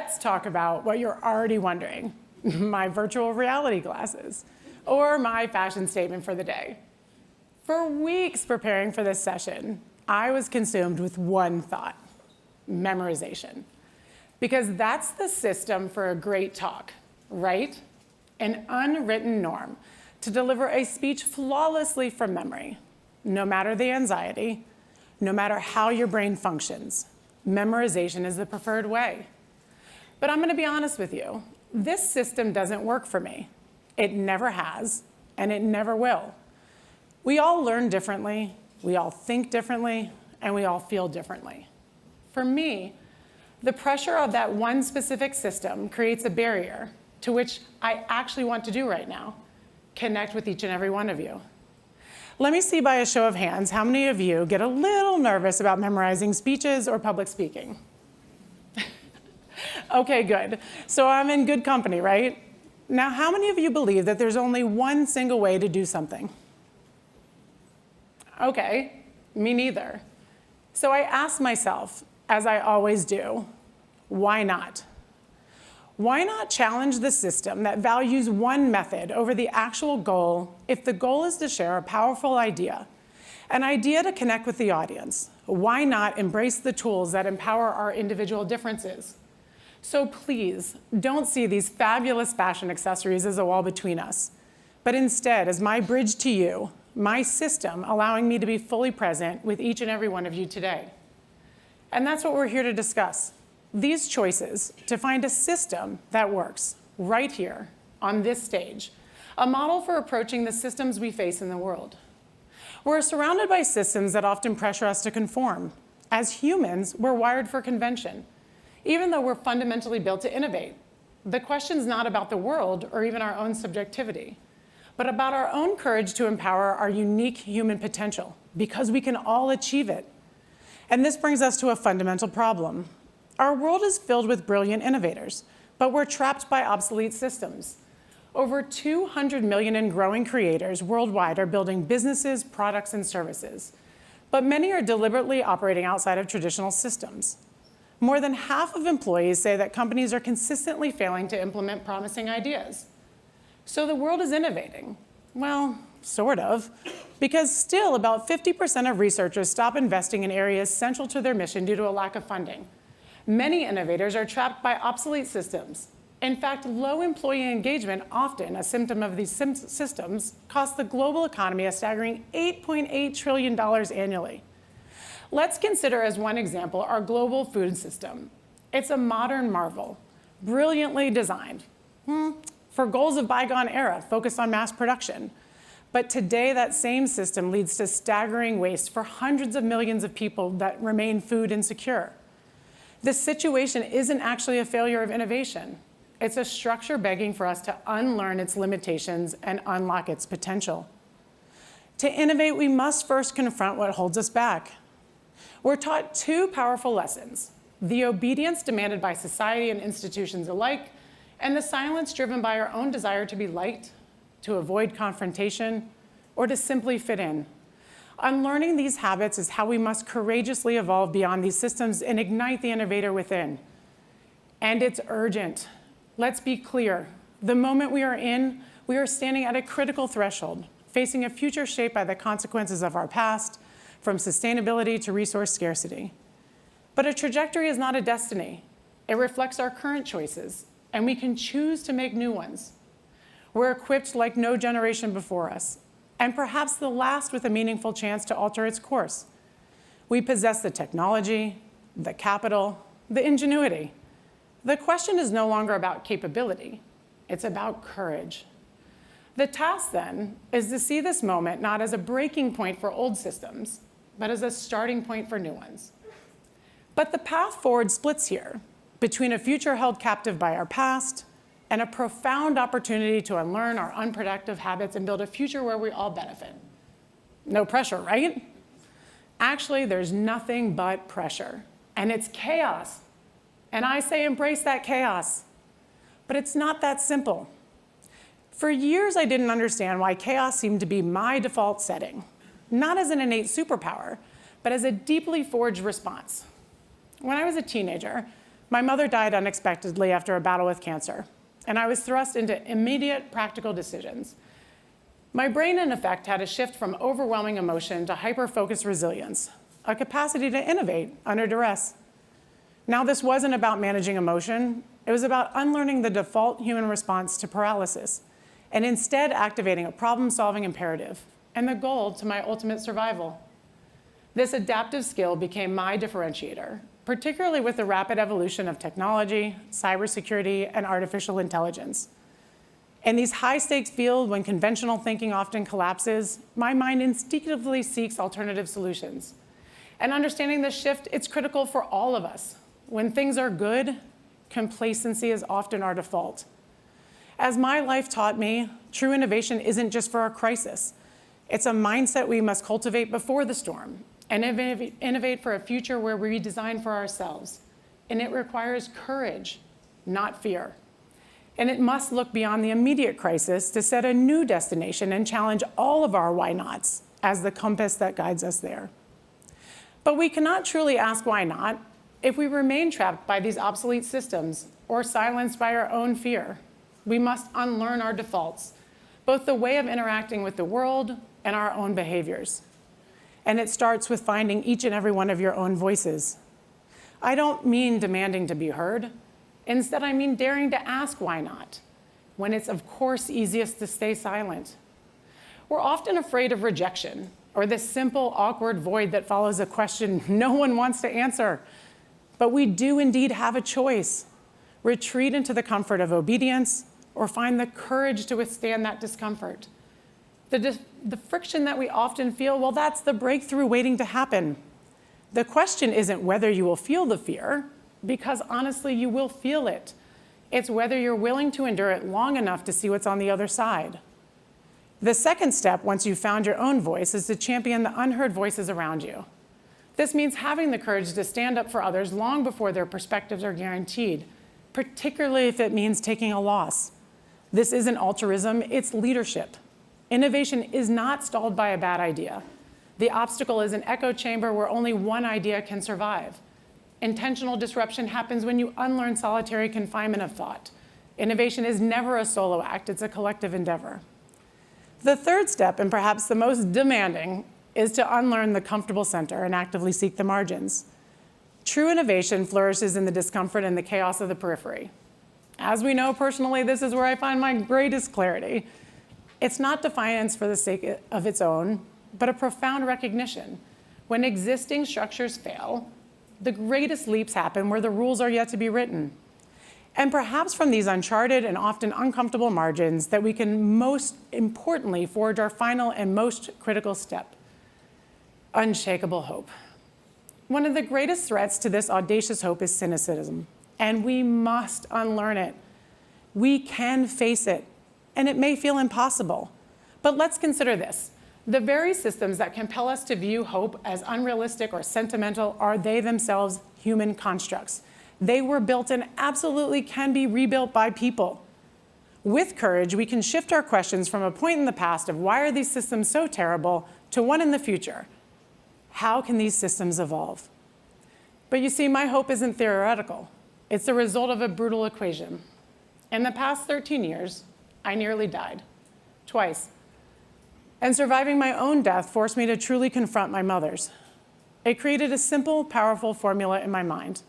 let's talk about what you're already wondering, my virtual reality glasses, or my fashion statement for the day. For weeks preparing for this session, I was consumed with one thought: memorization. Because that's the system for a great talk, right? An unwritten norm to deliver a speech flawlessly from memory, no matter the anxiety, no matter how your brain functions. Memorization is the preferred way. But I'm going to be honest with you. This system doesn't work for me. It never has, and it never will. We all learn differently, we all think differently, and we all feel differently. For me, the pressure of that one specific system creates a barrier to which I actually want to do right now: connect with each and every one of you. Let me see by a show of hands how many of you get a little nervous about memorizing speeches or public speaking. Okay, good. So I'm in good company, right? Now, how many of you believe that there's only one single way to do something? Okay, me neither. So I asked myself, as I always do, why not? Why not challenge the system that values one method over the actual goal if the goal is to share a powerful idea, an idea to connect with the audience? Why not embrace the tools that empower our individual differences? So please, don't see these fabulous fashion accessories as a wall between us, but instead as my bridge to you, my system allowing me to be fully present with each and every one of you today. And that's what we're here to discuss. These choices to find a system that works right here on this stage, a model for approaching the systems we face in the world. We're surrounded by systems that often pressure us to conform. As humans, we're wired for convention, even though we're fundamentally built to innovate. The question's not about the world or even our own subjectivity, but about our own courage to empower our unique human potential, because we can all achieve it. And this brings us to a fundamental problem. Our world is filled with brilliant innovators, but we're trapped by obsolete systems. Over 200 million and growing creators worldwide are building businesses, products, and services, but many are deliberately operating outside of traditional systems. More than half of employees say that companies are consistently failing to implement promising ideas. So the world is innovating. Well, sort of, because still about 50% of researchers stop investing in areas central to their mission due to a lack of funding. Many innovators are trapped by obsolete systems. In fact, low employee engagement, often a symptom of these systems, costs the global economy a staggering $8.8 trillion annually. Let's consider as one example our global food system. It's a modern marvel, brilliantly designed for goals of bygone era focused on mass production. But today, that same system leads to staggering waste for hundreds of millions of people that remain food insecure. This situation isn't actually a failure of innovation. It's a structure begging for us to unlearn its limitations and unlock its potential. To innovate, we must first confront what holds us back. We're taught two powerful lessons: the obedience demanded by society and institutions alike, and the silence driven by our own desire to be liked, to avoid confrontation, or to simply fit in. Unlearning these habits is how we must courageously evolve beyond these systems and ignite the innovator within. And it's urgent. Let's be clear. The moment we are in, we are standing at a critical threshold, facing a future shaped by the consequences of our past, from sustainability to resource scarcity. But a trajectory is not a destiny. It reflects our current choices, and we can choose to make new ones. We're equipped like no generation before us, and perhaps the last with a meaningful chance to alter its course. We possess the technology, the capital, the ingenuity. The question is no longer about capability, it's about courage. The task then is to see this moment not as a breaking point for old systems, but as a starting point for new ones. But the path forward splits here between a future held captive by our past and a profound opportunity to unlearn our unproductive habits and build a future where we all benefit. No pressure, right? Actually, there's nothing but pressure, and it's chaos. And I say embrace that chaos. But it's not that simple. For years, I didn't understand why chaos seemed to be my default setting, not as an innate superpower, but as a deeply forged response. When I was a teenager, My mother died unexpectedly after a battle with cancer, and I was thrust into immediate practical decisions. My brain, in effect, had a shift from overwhelming emotion to hyper-focused resilience, a capacity to innovate under duress. Now, this wasn't about managing emotion. It was about unlearning the default human response to paralysis and instead activating a problem-solving imperative and the goal to my ultimate survival. This adaptive skill became my differentiator, particularly with the rapid evolution of technology, cybersecurity, and artificial intelligence. In these high-stakes fields, when conventional thinking often collapses, my mind instinctively seeks alternative solutions. And understanding this shift, it's critical for all of us. When things are good, complacency is often our default. As my life taught me, true innovation isn't just for a crisis. It's a mindset we must cultivate before the storm and innovate for a future where we design for ourselves. And it requires courage, not fear. And it must look beyond the immediate crisis to set a new destination and challenge all of our why nots as the compass that guides us there. But we cannot truly ask why not if we remain trapped by these obsolete systems or silenced by our own fear. We must unlearn our defaults, both the way of interacting with the world and our own behaviors. And it starts with finding each and every one of your own voices. I don't mean demanding to be heard. Instead, I mean daring to ask why not, when it's of course easiest to stay silent. We're often afraid of rejection or the simple, awkward void that follows a question no one wants to answer. But we do indeed have a choice. Retreat into the comfort of obedience or find the courage to withstand that discomfort. The friction that we often feel, well, that's the breakthrough waiting to happen. The question isn't whether you will feel the fear, because honestly, you will feel it. It's whether you're willing to endure it long enough to see what's on the other side. The second step, once you've found your own voice, is to champion the unheard voices around you. This means having the courage to stand up for others long before their perspectives are guaranteed, particularly if it means taking a loss. This isn't altruism, it's leadership. Innovation is not stalled by a bad idea. The obstacle is an echo chamber where only one idea can survive. Intentional disruption happens when you unlearn solitary confinement of thought. Innovation is never a solo act, it's a collective endeavor. The third step, and perhaps the most demanding, is to unlearn the comfortable center and actively seek the margins. True innovation flourishes in the discomfort and the chaos of the periphery. As we know personally, this is where I find my greatest clarity. It's not defiance for the sake of its own, but a profound recognition. When existing structures fail, the greatest leaps happen where the rules are yet to be written. And perhaps from these uncharted and often uncomfortable margins that we can most importantly forge our final and most critical step, unshakable hope. One of the greatest threats to this audacious hope is cynicism, and we must unlearn it. We can face it, and it may feel impossible. But let's consider this. The very systems that compel us to view hope as unrealistic or sentimental are they themselves human constructs. They were built and absolutely can be rebuilt by people. With courage, we can shift our questions from a point in the past of why are these systems so terrible to one in the future. How can these systems evolve? But you see, my hope isn't theoretical. It's the result of a brutal equation. In the past 13 years, I nearly died, twice. And surviving my own death forced me to truly confront my mother's. It created a simple, powerful formula in my mind.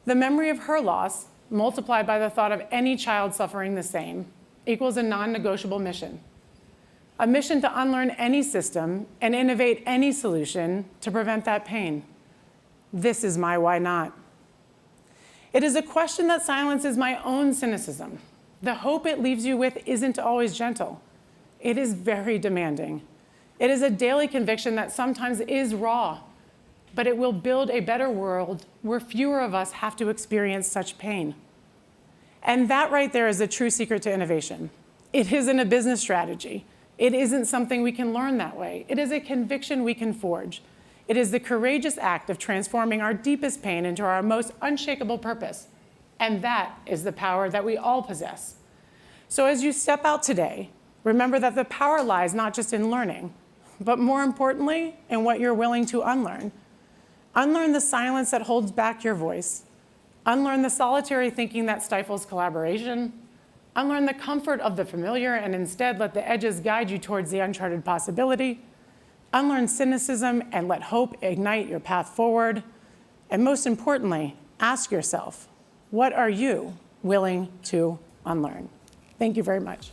The memory of her loss, multiplied by the thought of any child suffering the same, equals a non-negotiable mission. A mission to unlearn any system and innovate any solution to prevent that pain. This is my why not. It is a question that silences my own cynicism. The hope it leaves you with isn't always gentle. It is very demanding. It is a daily conviction that sometimes is raw, but it will build a better world where fewer of us have to experience such pain. And that right there is the true secret to innovation. It isn't a business strategy. It isn't something we can learn that way. It is a conviction we can forge. It is the courageous act of transforming our deepest pain into our most unshakable purpose. And that is the power that we all possess. So as you step out today, remember that the power lies not just in learning, but more importantly, in what you're willing to unlearn. Unlearn the silence that holds back your voice. Unlearn the solitary thinking that stifles collaboration. Unlearn the comfort of the familiar and instead let the edges guide you towards the uncharted possibility. Unlearn cynicism and let hope ignite your path forward. And most importantly, ask yourself, what are you willing to unlearn? Thank you very much.